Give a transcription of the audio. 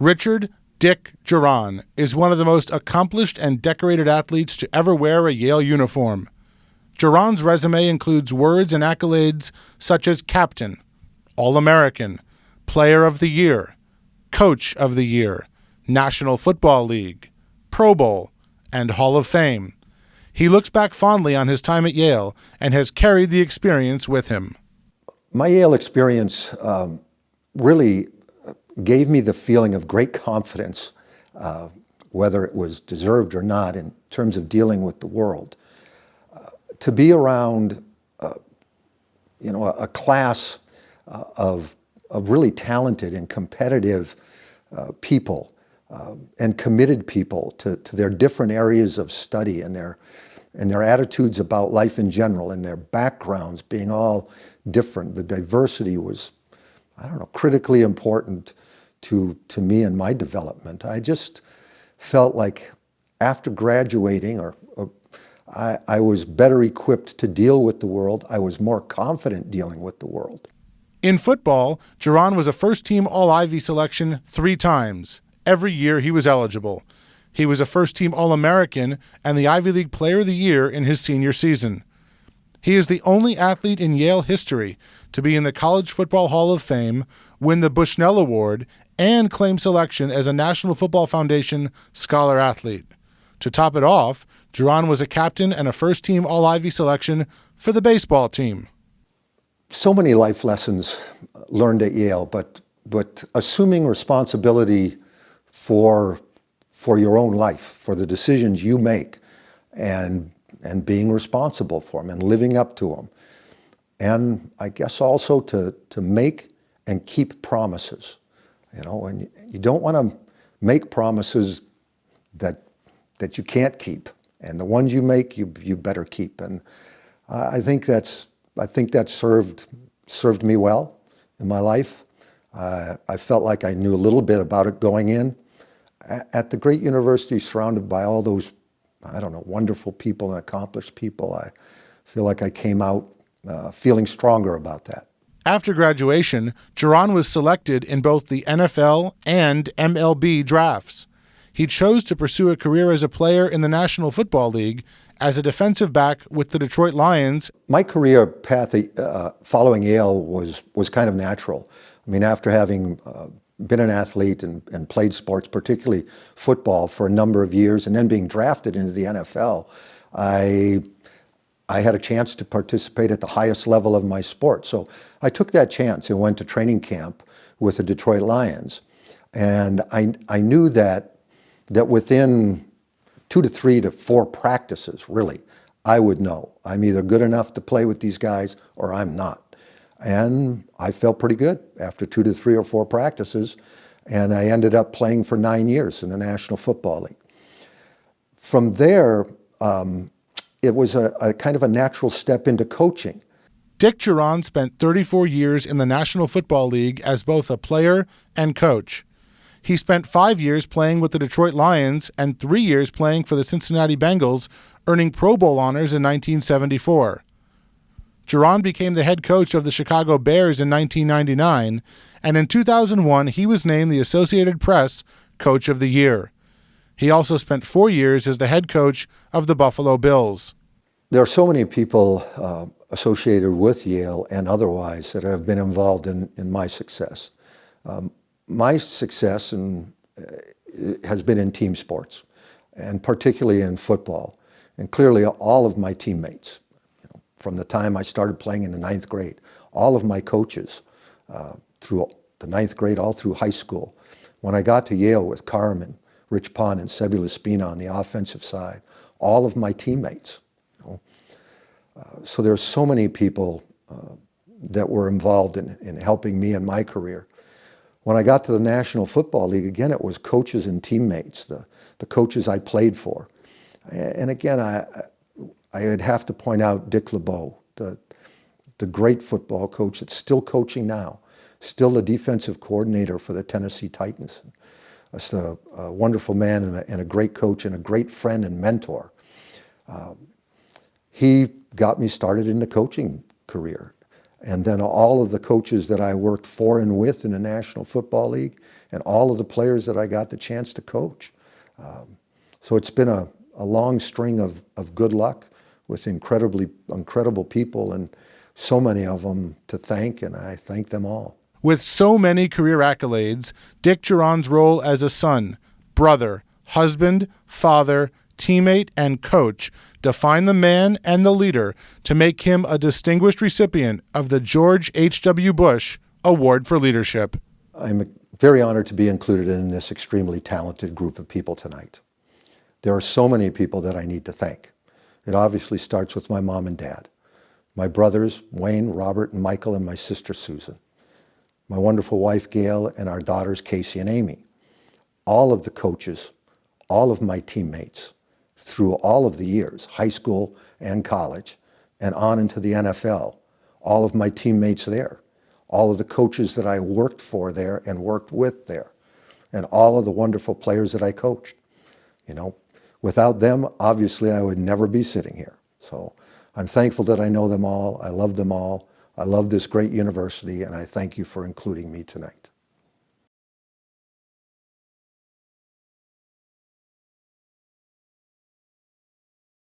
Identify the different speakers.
Speaker 1: Richard Dick Jauron is one of the most accomplished and decorated athletes to ever wear a Yale uniform. Jauron's resume includes words and accolades such as Captain, All-American, Player of the Year, Coach of the Year, National Football League, Pro Bowl, and Hall of Fame. He looks back fondly on his time at Yale and has carried the experience with him.
Speaker 2: My Yale experience really gave me the feeling of great confidence, whether it was deserved or not, in terms of dealing with the world. To be around, a class of really talented and competitive people and committed people to their different areas of study and their attitudes about life in general and their backgrounds being all different. The diversity was, critically important to me and my development. I just felt like after graduating, I was better equipped to deal with the world. I was more confident dealing with the world.
Speaker 1: In football, Jauron was a first-team All-Ivy selection 3 times. Every year he was eligible. He was a first-team All-American and the Ivy League Player of the Year in his senior season. He is the only athlete in Yale history to be in the College Football Hall of Fame, win the Bushnell Award, and claim selection as a National Football Foundation Scholar Athlete. To top it off, Jauron was a captain and a first-team All-Ivy selection for the baseball team.
Speaker 2: So many life lessons learned at Yale, but assuming responsibility for your own life, for the decisions you make, and being responsible for them and living up to them. And I guess also to make and keep promises. And you don't want to make promises that you can't keep. And the ones you make, you better keep. And I think that served me well in my life. I felt like I knew a little bit about it going in. At the great university, surrounded by all those, wonderful people and accomplished people, I feel like I came out feeling stronger about that.
Speaker 1: After graduation, Jauron was selected in both the NFL and MLB drafts. He chose to pursue a career as a player in the National Football League as a defensive back with the Detroit Lions.
Speaker 2: My career path following Yale was kind of natural. I mean, after having been an athlete and played sports, particularly football, for a number of years, and then being drafted into the NFL, I had a chance to participate at the highest level of my sport. So I took that chance and went to training camp with the Detroit Lions. And I knew that within 2 to 3 to 4 practices, really, I would know I'm either good enough to play with these guys or I'm not. And I felt pretty good after 2 to 3 or 4 practices, and I ended up playing for 9 years in the National Football League. From there, it was a kind of a natural step into coaching.
Speaker 1: Dick Jauron spent 34 years in the National Football League as both a player and coach. He spent 5 years playing with the Detroit Lions and 3 years playing for the Cincinnati Bengals, earning Pro Bowl honors in 1974. Jauron became the head coach of the Chicago Bears in 1999, and in 2001 he was named the Associated Press Coach of the Year. He also spent 4 years as the head coach of the Buffalo Bills.
Speaker 2: There are so many people associated with Yale and otherwise that have been involved in my success. My success has been in team sports, and particularly in football. And clearly all of my teammates, from the time I started playing in the 9th grade, all of my coaches through the 9th grade, all through high school. When I got to Yale with Carmen, Rich Pond, and Sebi Laspina on the offensive side, all of my teammates. So there's so many people that were involved in helping me in my career. When I got to the National Football League, again, it was coaches and teammates, the coaches I played for. And again, I would have to point out Dick LeBeau, the great football coach that's still coaching now, still the defensive coordinator for the Tennessee Titans. Just a wonderful man and a great coach and a great friend and mentor. He got me started in the coaching career. And then all of the coaches that I worked for and with in the National Football League and all of the players that I got the chance to coach. So it's been a long string of good luck with incredible people, and so many of them to thank, and I thank them all.
Speaker 1: With so many career accolades, Dick Jauron's role as a son, brother, husband, father, teammate, and coach define the man and the leader to make him a distinguished recipient of the George H.W. Bush Award for Leadership.
Speaker 2: I'm very honored to be included in this extremely talented group of people tonight. There are so many people that I need to thank. It obviously starts with my mom and dad, my brothers, Wayne, Robert, and Michael, and my sister, Susan, my wonderful wife, Gail, and our daughters, Casey and Amy, all of the coaches, all of my teammates through all of the years, high school and college, and on into the NFL, all of my teammates there, all of the coaches that I worked for there and worked with there, and all of the wonderful players that I coached. You know, without them, obviously, I would never be sitting here. So I'm thankful that I know them all. I love them all. I love this great university, and I thank you for including me tonight.